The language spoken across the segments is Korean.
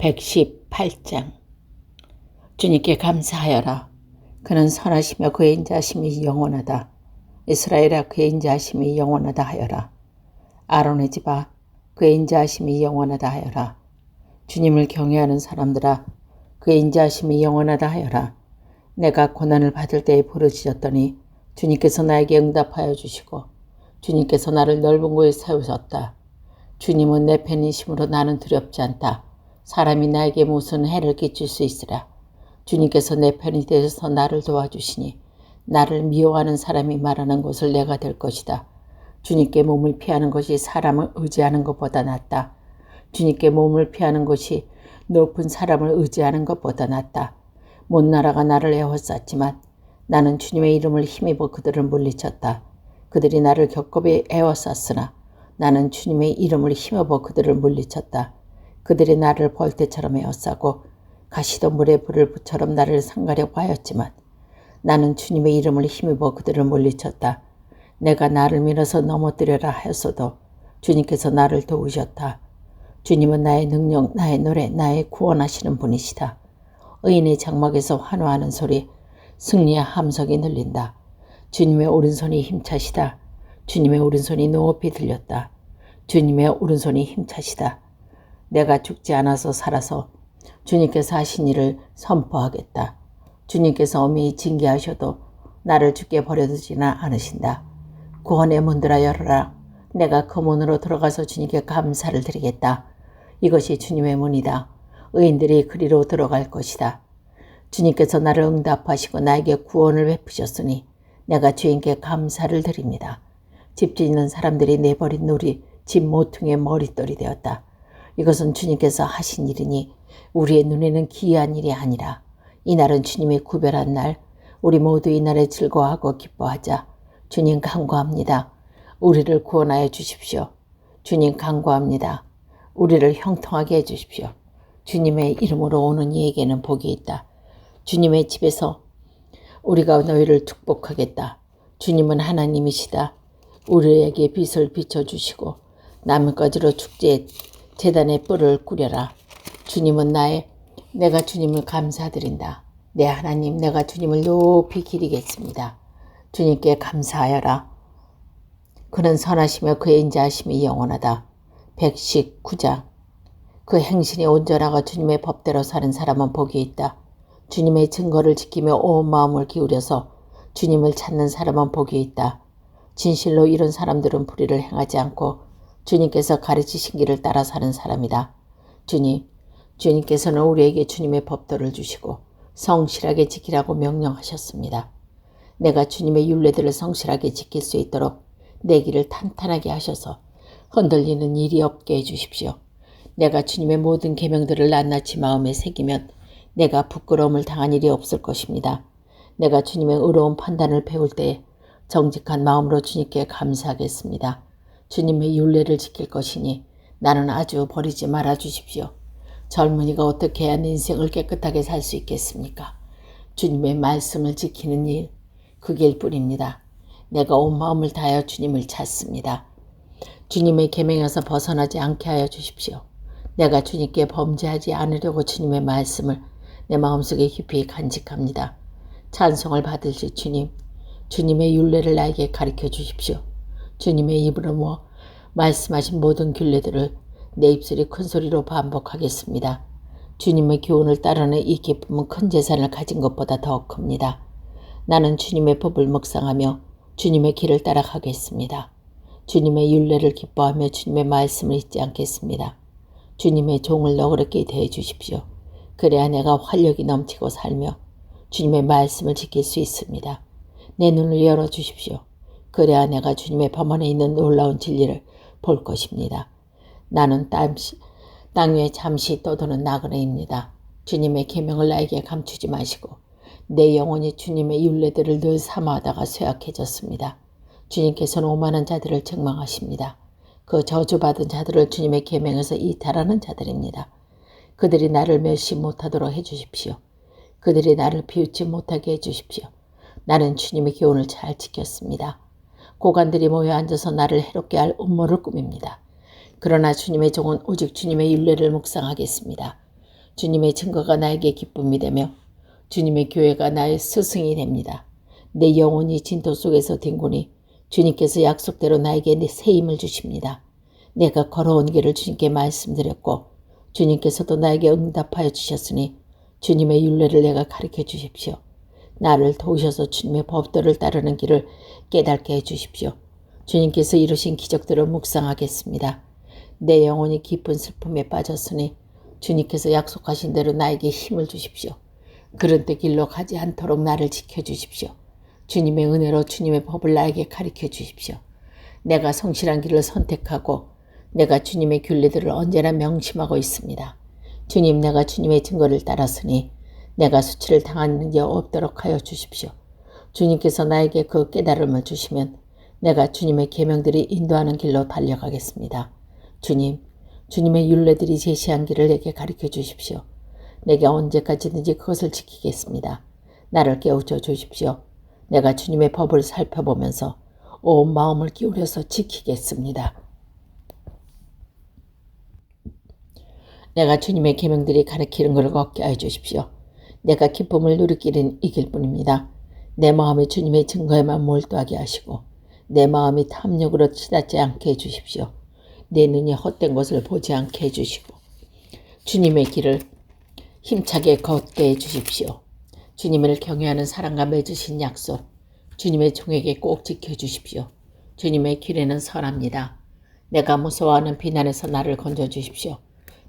118장. 주님께 감사하여라. 그는 선하시며 그의 인자하심이 영원하다. 이스라엘아, 그의 인자하심이 영원하다 하여라. 아론의 집아, 그의 인자하심이 영원하다 하여라. 주님을 경외하는 사람들아, 그의 인자하심이 영원하다 하여라. 내가 고난을 받을 때에 부르짖었더니 주님께서 나에게 응답하여 주시고 주님께서 나를 넓은 곳에 세우셨다. 주님은 내 편이심으로 나는 두렵지 않다. 사람이 나에게 무슨 해를 끼칠 수 있으랴. 주님께서 내 편이 되셔서 나를 도와주시니 나를 미워하는 사람이 말하는 것을 내가 될 것이다. 주님께 몸을 피하는 것이 사람을 의지하는 것보다 낫다. 주님께 몸을 피하는 것이 높은 사람을 의지하는 것보다 낫다. 못 나라가 나를 애워쌌지만 나는 주님의 이름을 힘입어 그들을 물리쳤다. 그들이 나를 겹겹이 애워쌌으나 나는 주님의 이름을 힘입어 그들을 물리쳤다. 그들이 나를 벌떼처럼 에워싸고 가시덤불에 불을 붙처럼 나를 상가려고 하였지만 나는 주님의 이름을 힘입어 그들을 물리쳤다. 내가 나를 밀어서 넘어뜨려라 하였어도 주님께서 나를 도우셨다. 주님은 나의 능력, 나의 노래, 나의 구원하시는 분이시다. 의인의 장막에서 환호하는 소리, 승리의 함성이 들린다. 주님의 오른손이 힘차시다. 주님의 오른손이 높이 들렸다. 주님의 오른손이 힘차시다. 내가 죽지 않아서 살아서 주님께서 하신 일을 선포하겠다. 주님께서 엄히 징계하셔도 나를 죽게 버려두지는 않으신다. 구원의 문들아 열어라. 내가 그 문으로 들어가서 주님께 감사를 드리겠다. 이것이 주님의 문이다. 의인들이 그리로 들어갈 것이다. 주님께서 나를 응답하시고 나에게 구원을 베푸셨으니 내가 주님께 감사를 드립니다. 집 짓는 사람들이 내버린 놀이 집 모퉁이의 머릿돌이 되었다. 이것은 주님께서 하신 일이니 우리의 눈에는 기이한 일이 아니라 이날은 주님의 구별한 날, 우리 모두 이날에 즐거워하고 기뻐하자. 주님 간구합니다. 우리를 구원하여 주십시오. 주님 간구합니다. 우리를 형통하게 해주십시오. 주님의 이름으로 오는 이에게는 복이 있다. 주님의 집에서 우리가 너희를 축복하겠다. 주님은 하나님이시다. 우리에게 빛을 비춰주시고 나뭇가지로 축제에 제단의 뿔을 꾸려라. 주님은 내가 주님을 감사드린다. 내 하나님, 내가 주님을 높이 기리겠습니다. 주님께 감사하여라. 그는 선하시며 그의 인자하심이 영원하다. 119장. 그 행실이 온전하고 주님의 법대로 사는 사람은 복이 있다. 주님의 증거를 지키며 온 마음을 기울여서 주님을 찾는 사람은 복이 있다. 진실로 이런 사람들은 불의를 행하지 않고 주님께서 가르치신 길을 따라 사는 사람이다. 주님께서는 우리에게 주님의 법도를 주시고 성실하게 지키라고 명령하셨습니다. 내가 주님의 율례들을 성실하게 지킬 수 있도록 내 길을 탄탄하게 하셔서 흔들리는 일이 없게 해주십시오. 내가 주님의 모든 계명들을 낱낱이 마음에 새기면 내가 부끄러움을 당한 일이 없을 것입니다. 내가 주님의 의로운 판단을 배울 때에 정직한 마음으로 주님께 감사하겠습니다. 주님의 율례를 지킬 것이니 나는 아주 버리지 말아 주십시오. 젊은이가 어떻게 해야 인생을 깨끗하게 살 수 있겠습니까? 주님의 말씀을 지키는 일, 그 길뿐입니다. 내가 온 마음을 다하여 주님을 찾습니다. 주님의 계명에서 벗어나지 않게 하여 주십시오. 내가 주님께 범죄하지 않으려고 주님의 말씀을 내 마음속에 깊이 간직합니다. 찬송을 받으실 주님, 주님의 율례를 나에게 가르쳐 주십시오. 주님의 입으로 말씀하신 모든 균례들을 내 입술이 큰 소리로 반복하겠습니다. 주님의 교훈을 따르는 이 기쁨은 큰 재산을 가진 것보다 더 큽니다. 나는 주님의 법을 묵상하며 주님의 길을 따라가겠습니다. 주님의 율례를 기뻐하며 주님의 말씀을 잊지 않겠습니다. 주님의 종을 너그럽게 대해 주십시오. 그래야 내가 활력이 넘치고 살며 주님의 말씀을 지킬 수 있습니다. 내 눈을 열어주십시오. 그래야 내가 주님의 법안에 있는 놀라운 진리를 볼 것입니다. 나는 땅 위에 잠시 떠도는 나그네입니다. 주님의 계명을 나에게 감추지 마시고 내 영혼이 주님의 율례들을 늘 사모하다가 쇠약해졌습니다. 주님께서는 오만한 자들을 책망하십니다. 그 저주받은 자들을 주님의 계명에서 이탈하는 자들입니다. 그들이 나를 멸시 못하도록 해주십시오. 그들이 나를 비웃지 못하게 해주십시오. 나는 주님의 교훈을 잘 지켰습니다. 고관들이 모여 앉아서 나를 해롭게 할 음모를 꾸밉니다. 그러나 주님의 종은 오직 주님의 율례를 묵상하겠습니다. 주님의 증거가 나에게 기쁨이 되며 주님의 교회가 나의 스승이 됩니다. 내 영혼이 진토 속에서 뒹구니 주님께서 약속대로 나에게 새 힘을 주십니다. 내가 걸어온 길을 주님께 말씀드렸고 주님께서도 나에게 응답하여 주셨으니 주님의 율례를 내가 가르쳐 주십시오. 나를 도우셔서 주님의 법도를 따르는 길을 깨닫게 해주십시오. 주님께서 이루신 기적들을 묵상하겠습니다. 내 영혼이 깊은 슬픔에 빠졌으니 주님께서 약속하신 대로 나에게 힘을 주십시오. 그런 데 길로 가지 않도록 나를 지켜주십시오. 주님의 은혜로 주님의 법을 나에게 가르쳐 주십시오. 내가 성실한 길을 선택하고 내가 주님의 균례들을 언제나 명심하고 있습니다. 주님, 내가 주님의 증거를 따랐으니 내가 수치를 당하는 일 없도록 하여 주십시오. 주님께서 나에게 그 깨달음을 주시면 내가 주님의 계명들이 인도하는 길로 달려가겠습니다. 주님, 주님의 율례들이 제시한 길을 내게 가르쳐 주십시오. 내가 언제까지든지 그것을 지키겠습니다. 나를 깨우쳐 주십시오. 내가 주님의 법을 살펴보면서 온 마음을 기울여서 지키겠습니다. 내가 주님의 계명들이 가르치는 것을 걷게 하여 주십시오. 내가 기쁨을 누리기는 이길 뿐입니다. 내 마음이 주님의 증거에만 몰두하게 하시고 내 마음이 탐욕으로 치닫지 않게 해주십시오. 내 눈이 헛된 것을 보지 않게 해주시고 주님의 길을 힘차게 걷게 해주십시오. 주님을 경외하는 사랑과 맺으신 약속, 주님의 종에게 꼭 지켜주십시오. 주님의 길에는 선합니다. 내가 무서워하는 비난에서 나를 건져주십시오.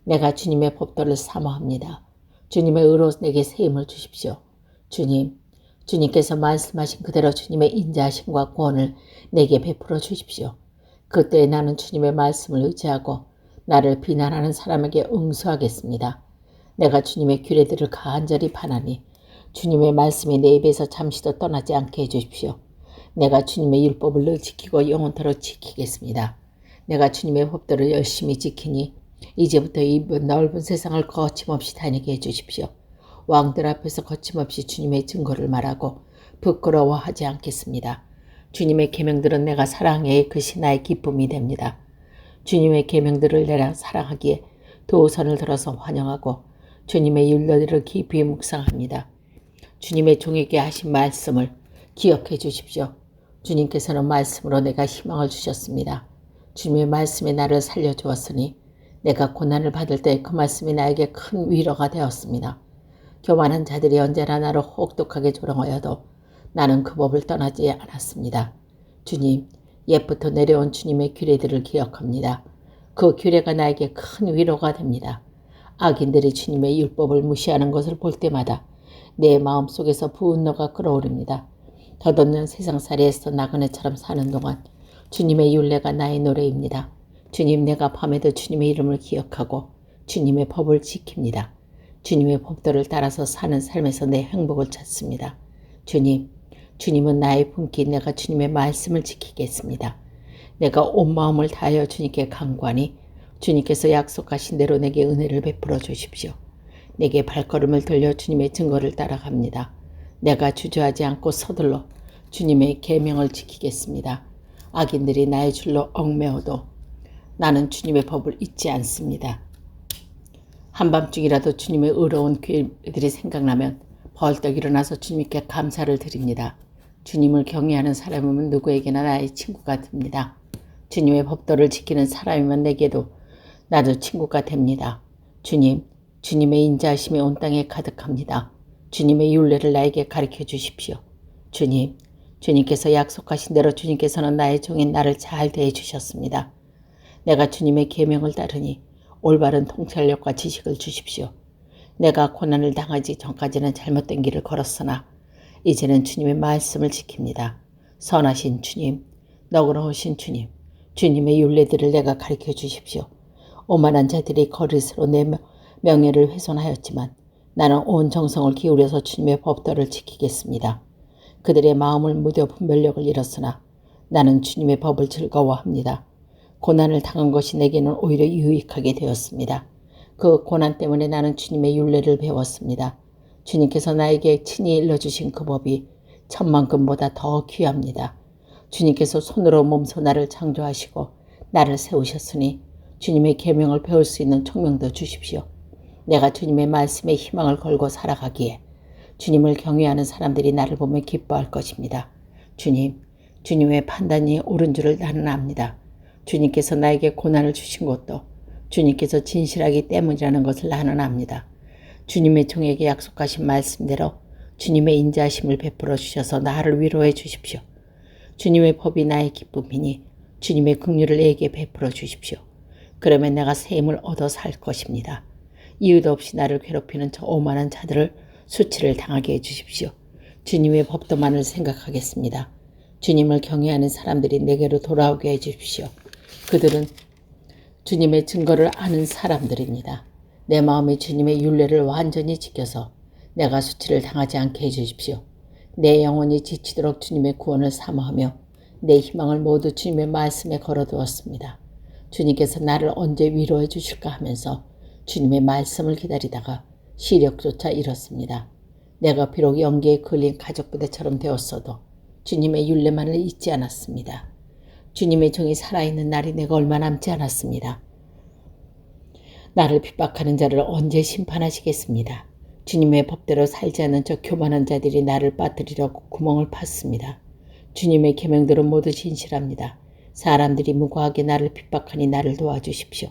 내가 주님의 법도를 사모합니다. 주님의 의로 내게 새 힘을 주십시오. 주님, 주님께서 말씀하신 그대로 주님의 인자하심과 구원을 내게 베풀어 주십시오. 그때 나는 주님의 말씀을 의지하고 나를 비난하는 사람에게 응수하겠습니다. 내가 주님의 규례들을 간절히 바라니 주님의 말씀이 내 입에서 잠시도 떠나지 않게 해주십시오. 내가 주님의 율법을 늘 지키고 영원토록 지키겠습니다. 내가 주님의 법도를 열심히 지키니 이제부터 이 넓은 세상을 거침없이 다니게 해주십시오. 왕들 앞에서 거침없이 주님의 증거를 말하고 부끄러워하지 않겠습니다. 주님의 계명들은 내가 사랑해 그것이 나의 기쁨이 됩니다. 주님의 계명들을 내가 사랑하기에 두 손을 들어서 환영하고 주님의 율례를 깊이 묵상합니다. 주님의 종에게 하신 말씀을 기억해 주십시오. 주님께서는 말씀으로 내가 희망을 주셨습니다. 주님의 말씀이 나를 살려주었으니 내가 고난을 받을 때 그 말씀이 나에게 큰 위로가 되었습니다. 교만한 자들이 언제나 나를 혹독하게 조롱하여도 나는 그 법을 떠나지 않았습니다. 주님, 옛부터 내려온 주님의 규례들을 기억합니다. 그 규례가 나에게 큰 위로가 됩니다. 악인들이 주님의 율법을 무시하는 것을 볼 때마다 내 마음속에서 분노가 끓어오릅니다. 덧없는 세상살이에서 나그네처럼 사는 동안 주님의 율례가 나의 노래입니다. 주님, 내가 밤에도 주님의 이름을 기억하고 주님의 법을 지킵니다. 주님의 법도를 따라서 사는 삶에서 내 행복을 찾습니다. 주님, 주님은 나의 분기, 내가 주님의 말씀을 지키겠습니다. 내가 온 마음을 다하여 주님께 간구하니 주님께서 약속하신 대로 내게 은혜를 베풀어 주십시오. 내게 발걸음을 돌려 주님의 증거를 따라갑니다. 내가 주저하지 않고 서둘러 주님의 계명을 지키겠습니다. 악인들이 나의 줄로 얽매어도 나는 주님의 법을 잊지 않습니다. 한밤중이라도 주님의 의로운 길들이 생각나면 벌떡 일어나서 주님께 감사를 드립니다. 주님을 경외하는 사람이면 누구에게나 나의 친구가 됩니다. 주님의 법도를 지키는 사람이면 내게도 나도 친구가 됩니다. 주님, 주님의 인자하심이 온 땅에 가득합니다. 주님의 율례를 나에게 가르쳐 주십시오. 주님, 주님께서 약속하신 대로 주님께서는 나의 종인 나를 잘 대해 주셨습니다. 내가 주님의 계명을 따르니 올바른 통찰력과 지식을 주십시오. 내가 고난을 당하지 전까지는 잘못된 길을 걸었으나 이제는 주님의 말씀을 지킵니다. 선하신 주님, 너그러우신 주님, 주님의 율례들을 내가 가르쳐 주십시오. 오만한 자들이 거짓으로 내 명예를 훼손하였지만 나는 온 정성을 기울여서 주님의 법도를 지키겠습니다. 그들의 마음을 무뎌 분별력을 잃었으나 나는 주님의 법을 즐거워합니다. 고난을 당한 것이 내게는 오히려 유익하게 되었습니다. 그 고난 때문에 나는 주님의 율례를 배웠습니다. 주님께서 나에게 친히 일러주신 그 법이 천만금보다 더 귀합니다. 주님께서 손으로 몸소 나를 창조하시고 나를 세우셨으니 주님의 계명을 배울 수 있는 총명도 주십시오. 내가 주님의 말씀에 희망을 걸고 살아가기에 주님을 경외하는 사람들이 나를 보며 기뻐할 것입니다. 주님의 판단이 옳은 줄을 나는 압니다. 주님께서 나에게 고난을 주신 것도 주님께서 진실하기 때문이라는 것을 나는 압니다. 주님의 종에게 약속하신 말씀대로 주님의 인자하심을 베풀어 주셔서 나를 위로해 주십시오. 주님의 법이 나의 기쁨이니 주님의 긍휼을 내게 베풀어 주십시오. 그러면 내가 새 힘을 얻어 살 것입니다. 이유도 없이 나를 괴롭히는 저 오만한 자들을 수치를 당하게 해주십시오. 주님의 법도만을 생각하겠습니다. 주님을 경외하는 사람들이 내게로 돌아오게 해주십시오. 그들은 주님의 증거를 아는 사람들입니다. 내 마음이 주님의 율례를 완전히 지켜서 내가 수치를 당하지 않게 해주십시오. 내 영혼이 지치도록 주님의 구원을 사모하며 내 희망을 모두 주님의 말씀에 걸어두었습니다. 주님께서 나를 언제 위로해 주실까 하면서 주님의 말씀을 기다리다가 시력조차 잃었습니다. 내가 비록 연기에 걸린 가족부대처럼 되었어도 주님의 율례만을 잊지 않았습니다. 주님의 종이 살아있는 날이 내가 얼마 남지 않았습니다. 나를 핍박하는 자를 언제 심판하시겠습니다. 주님의 법대로 살지 않는 저 교만한 자들이 나를 빠뜨리려고 구멍을 팠습니다. 주님의 계명들은 모두 진실합니다. 사람들이 무고하게 나를 핍박하니 나를 도와주십시오.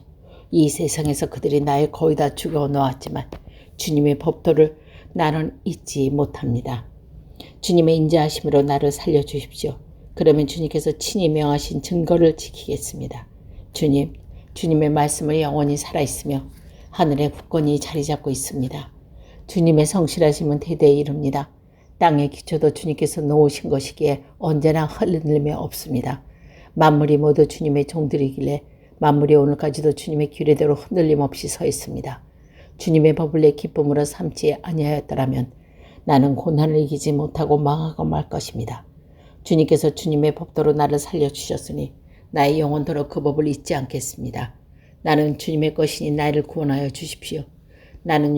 이 세상에서 그들이 나의 거의 다 죽여 놓았지만 주님의 법도를 나는 잊지 못합니다. 주님의 인자하심으로 나를 살려주십시오. 그러면 주님께서 친히 명하신 증거를 지키겠습니다. 주님의 말씀은 영원히 살아있으며 하늘의 굳건히 자리 잡고 있습니다. 주님의 성실하심은 대대에 이릅니다. 땅의 기초도 주님께서 놓으신 것이기에 언제나 흔들림이 없습니다. 만물이 모두 주님의 종들이길래 만물이 오늘까지도 주님의 규례대로 흔들림 없이 서 있습니다. 주님의 법을 내 기쁨으로 삼지 아니하였더라면 나는 고난을 이기지 못하고 망하고 말 것입니다. 주님께서 주님의 법도로 나를 살려주셨으니 나의 영혼도록 그 법을 잊지 않겠습니다. 나는 주님의 것이니 나를 구원하여 주십시오. 나는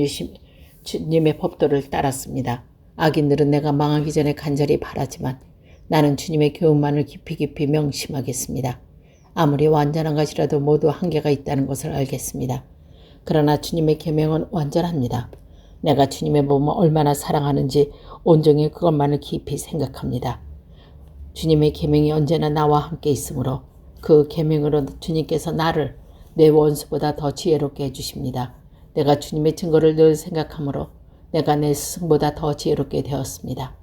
주님의 법도를 따랐습니다. 악인들은 내가 망하기 전에 간절히 바라지만 나는 주님의 교훈만을 깊이 명심하겠습니다. 아무리 완전한 것이라도 모두 한계가 있다는 것을 알겠습니다. 그러나 주님의 계명은 완전합니다. 내가 주님의 법을 얼마나 사랑하는지 온종일 그것만을 깊이 생각합니다. 주님의 계명이 언제나 나와 함께 있으므로 그 계명으로 주님께서 나를 내 원수보다 더 지혜롭게 해주십니다. 내가 주님의 증거를 늘 생각하므로 내가 내 스승보다 더 지혜롭게 되었습니다.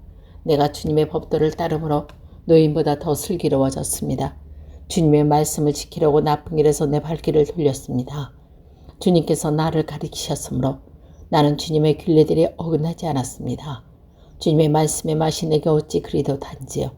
내가 주님의 법도를 따름으로 노인보다 더 슬기로워졌습니다. 주님의 말씀을 지키려고 나쁜 길에서 내 발길을 돌렸습니다. 주님께서 나를 가리키셨으므로 나는 주님의 규례들이 어긋나지 않았습니다. 주님의 말씀의 맛이 내게 어찌 그리도 단지요.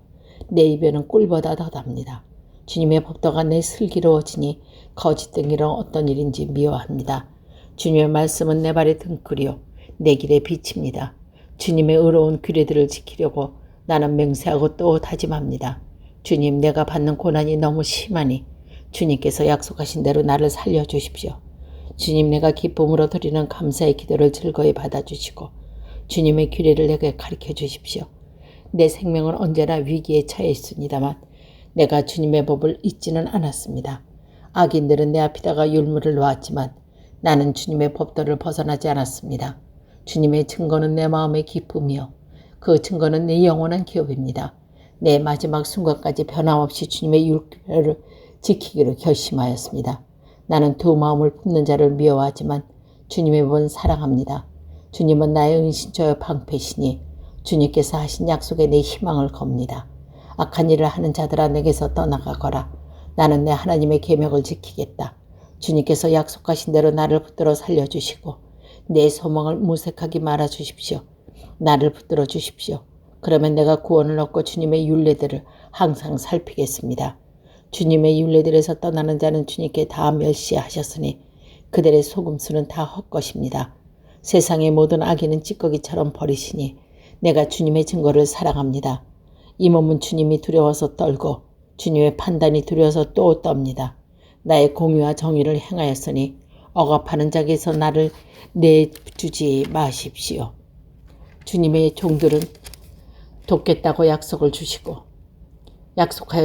내 입에는 꿀보다 더 답니다. 주님의 법도가 내 슬기로워지니 거짓된 어떤 일인지 미워합니다. 주님의 말씀은 내 발의 등불이요 내 길의 빛입니다. 주님의 의로운 규례들을 지키려고 나는 맹세하고 또 다짐합니다. 주님, 내가 받는 고난이 너무 심하니 주님께서 약속하신 대로 나를 살려주십시오. 주님, 내가 기쁨으로 드리는 감사의 기도를 즐거이 받아주시고 주님의 규례를 내게 가르쳐 주십시오. 내 생명은 언제나 위기에 처해 있습니다만 내가 주님의 법을 잊지는 않았습니다. 악인들은 내 앞에다가 율무를 놓았지만 나는 주님의 법도를 벗어나지 않았습니다. 주님의 증거는 내 마음의 기쁨이요 그 증거는 내 영원한 기업입니다. 내 마지막 순간까지 변함없이 주님의 율법을 지키기로 결심하였습니다. 나는 두 마음을 품는 자를 미워하지만 주님의 법은 사랑합니다. 주님은 나의 은신처여 방패시니 주님께서 하신 약속에 내 희망을 겁니다. 악한 일을 하는 자들아 내게서 떠나가거라. 나는 내 하나님의 계명을 지키겠다. 주님께서 약속하신 대로 나를 붙들어 살려주시고 내 소망을 무색하게 말아주십시오. 나를 붙들어 주십시오. 그러면 내가 구원을 얻고 주님의 율례들을 항상 살피겠습니다. 주님의 율례들에서 떠나는 자는 주님께 다 멸시하셨으니 그들의 속음수는 다 헛것입니다. 세상의 모든 악인은 찌꺼기처럼 버리시니 내가 주님의 증거를 사랑합니다. 이 몸은 주님이 두려워서 떨고 주님의 판단이 두려워서 또 떱니다. 나의 공의와 정의를 행하였으니 억압하는 자에게서 나를 내주지 마십시오. 주님의 종들은 돕겠다고 약속하여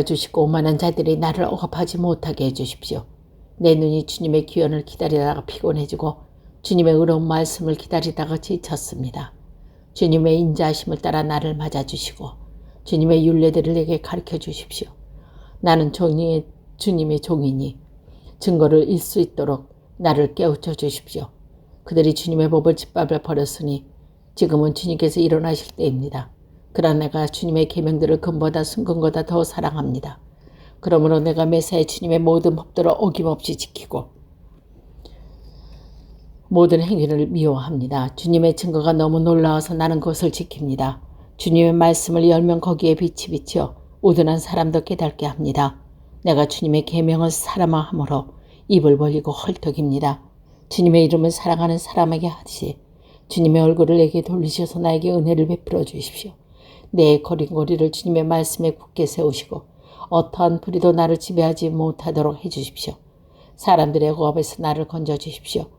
주시고 오만한 자들이 나를 억압하지 못하게 해주십시오. 내 눈이 주님의 귀환을 기다리다가 피곤해지고 주님의 의로운 말씀을 기다리다가 지쳤습니다. 주님의 인자하심을 따라 나를 맞아주시고 주님의 율례들을 내게 가르쳐 주십시오. 나는 주님의 종이니 증거를 잃 수 있도록 나를 깨우쳐 주십시오. 그들이 주님의 법을 짓밟아 버렸으니 지금은 주님께서 일어나실 때입니다. 그러나 내가 주님의 계명들을 금보다 순금보다 더 사랑합니다. 그러므로 내가 매사에 주님의 모든 법들을 어김없이 지키고 모든 행위를 미워합니다. 주님의 증거가 너무 놀라워서 나는 그것을 지킵니다. 주님의 말씀을 열면 거기에 빛이 비쳐 우둔한 사람도 깨닫게 합니다. 내가 주님의 계명을 사랑함으로 입을 벌리고 헐떡입니다. 주님의 이름을 사랑하는 사람에게 하듯이 주님의 얼굴을 내게 돌리셔서 나에게 은혜를 베풀어 주십시오. 내 거린고리를 주님의 말씀에 굳게 세우시고 어떠한 불의도 나를 지배하지 못하도록 해주십시오. 사람들의 억압에서 나를 건져주십시오.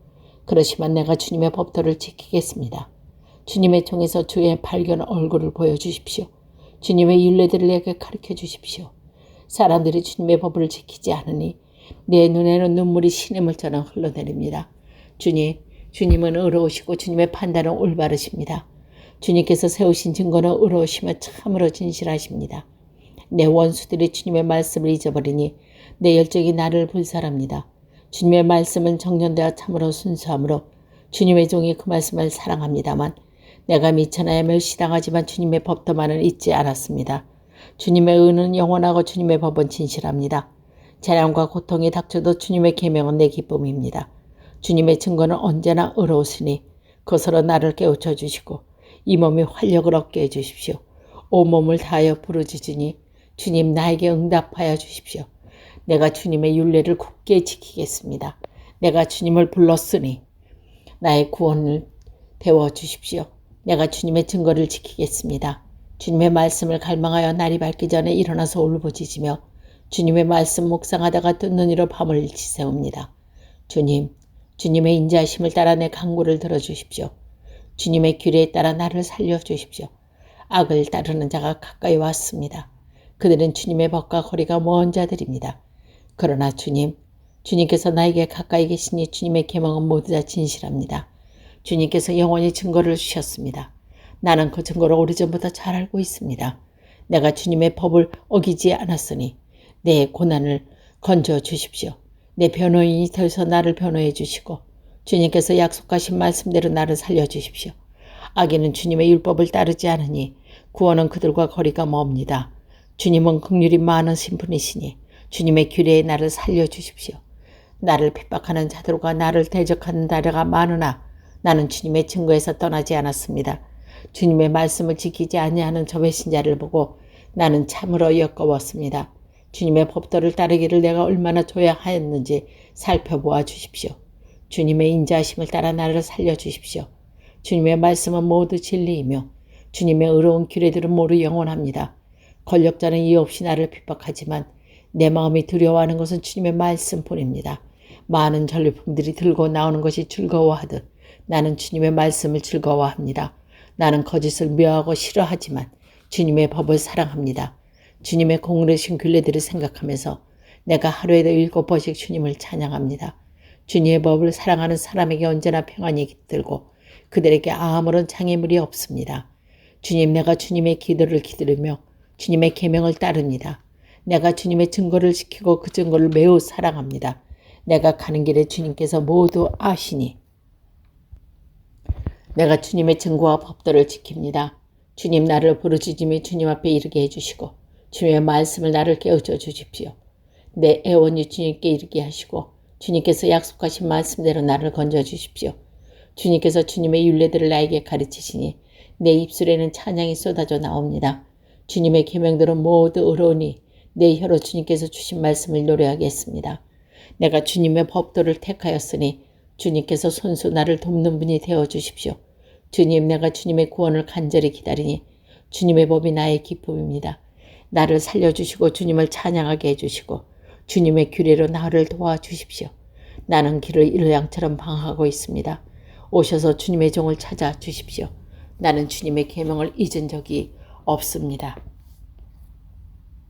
그러시면 내가 주님의 법도를 지키겠습니다. 주님의 종에서 주의 발견 얼굴을 보여주십시오. 주님의 율례들을 내게 가르쳐 주십시오. 사람들이 주님의 법을 지키지 않으니 내 눈에는 눈물이 시냇물처럼 흘러내립니다. 주님은 의로우시고 주님의 판단은 올바르십니다. 주님께서 세우신 증거는 의로우시며 참으로 진실하십니다. 내 원수들이 주님의 말씀을 잊어버리니 내 열정이 나를 불살합니다. 주님의 말씀은 정년되어 참으로 순수함으로 주님의 종이 그 말씀을 사랑합니다만 내가 미천하여 멸시당하지만 주님의 법도만은 잊지 않았습니다. 주님의 의는 영원하고 주님의 법은 진실합니다. 재난과 고통이 닥쳐도 주님의 계명은 내 기쁨입니다. 주님의 증거는 언제나 의로우시니 그것으로 나를 깨우쳐 주시고 이 몸이 활력을 얻게 해주십시오. 온몸을 다하여 부르짖으니 주님 나에게 응답하여 주십시오. 내가 주님의 율례를 굳게 지키겠습니다. 내가 주님을 불렀으니 나의 구원을 배워주십시오. 내가 주님의 증거를 지키겠습니다. 주님의 말씀을 갈망하여 날이 밝기 전에 일어나서 울부짖으며 주님의 말씀 묵상하다가 뜬 눈으로 밤을 지새웁니다. 주님의 인자하심을 따라 내 간구를 들어주십시오. 주님의 규례에 따라 나를 살려주십시오. 악을 따르는 자가 가까이 왔습니다. 그들은 주님의 법과 거리가 먼 자들입니다. 그러나 주님께서 나에게 가까이 계시니 주님의 계명은 모두 다 진실합니다. 주님께서 영원히 증거를 주셨습니다. 나는 그 증거를 오래전부터 잘 알고 있습니다. 내가 주님의 법을 어기지 않았으니 내 고난을 건져 주십시오. 내 변호인이 되어서 나를 변호해 주시고 주님께서 약속하신 말씀대로 나를 살려주십시오. 악인은 주님의 율법을 따르지 않으니 구원은 그들과 거리가 멉니다. 주님은 긍휼이 많으신 분이시니 주님의 규례에 나를 살려주십시오. 나를 핍박하는 자들과 나를 대적하는 자가 많으나 나는 주님의 증거에서 떠나지 않았습니다. 주님의 말씀을 지키지 아니하는 저 배신자를 보고 나는 참으로 역겨웠습니다. 주님의 법도를 따르기를 내가 얼마나 줘야 하였는지 살펴보아 주십시오. 주님의 인자하심을 따라 나를 살려주십시오. 주님의 말씀은 모두 진리이며 주님의 의로운 규례들은 모두 영원합니다. 권력자는 이유 없이 나를 핍박하지만 내 마음이 두려워하는 것은 주님의 말씀뿐입니다. 많은 전리품들이 들고 나오는 것이 즐거워하듯 나는 주님의 말씀을 즐거워합니다. 나는 거짓을 미워하고 싫어하지만 주님의 법을 사랑합니다. 주님의 공의로우신 규례들을 생각하면서 내가 하루에도 7번씩 주님을 찬양합니다. 주님의 법을 사랑하는 사람에게 언제나 평안이 깃들고 그들에게 아무런 장애물이 없습니다. 주님, 내가 주님의 기도를 기다리며 주님의 계명을 따릅니다. 내가 주님의 증거를 지키고 그 증거를 매우 사랑합니다. 내가 가는 길에 주님께서 모두 아시니 내가 주님의 증거와 법도를 지킵니다. 주님, 나를 부르짖으며 주님 앞에 이르게 해주시고 주님의 말씀을 나를 깨우쳐 주십시오. 내 애원이 주님께 이르게 하시고 주님께서 약속하신 말씀대로 나를 건져 주십시오. 주님께서 주님의 율례들을 나에게 가르치시니 내 입술에는 찬양이 쏟아져 나옵니다. 주님의 계명들은 모두 의로우니 내 혀로 주님께서 주신 말씀을 노래하겠습니다. 내가 주님의 법도를 택하였으니 주님께서 손수 나를 돕는 분이 되어 주십시오. 주님, 내가 주님의 구원을 간절히 기다리니 주님의 법이 나의 기쁨입니다. 나를 살려주시고 주님을 찬양하게 해주시고 주님의 규례로 나를 도와주십시오. 나는 길을 잃은 양처럼 방황하고 있습니다. 오셔서 주님의 종을 찾아 주십시오. 나는 주님의 계명을 잊은 적이 없습니다.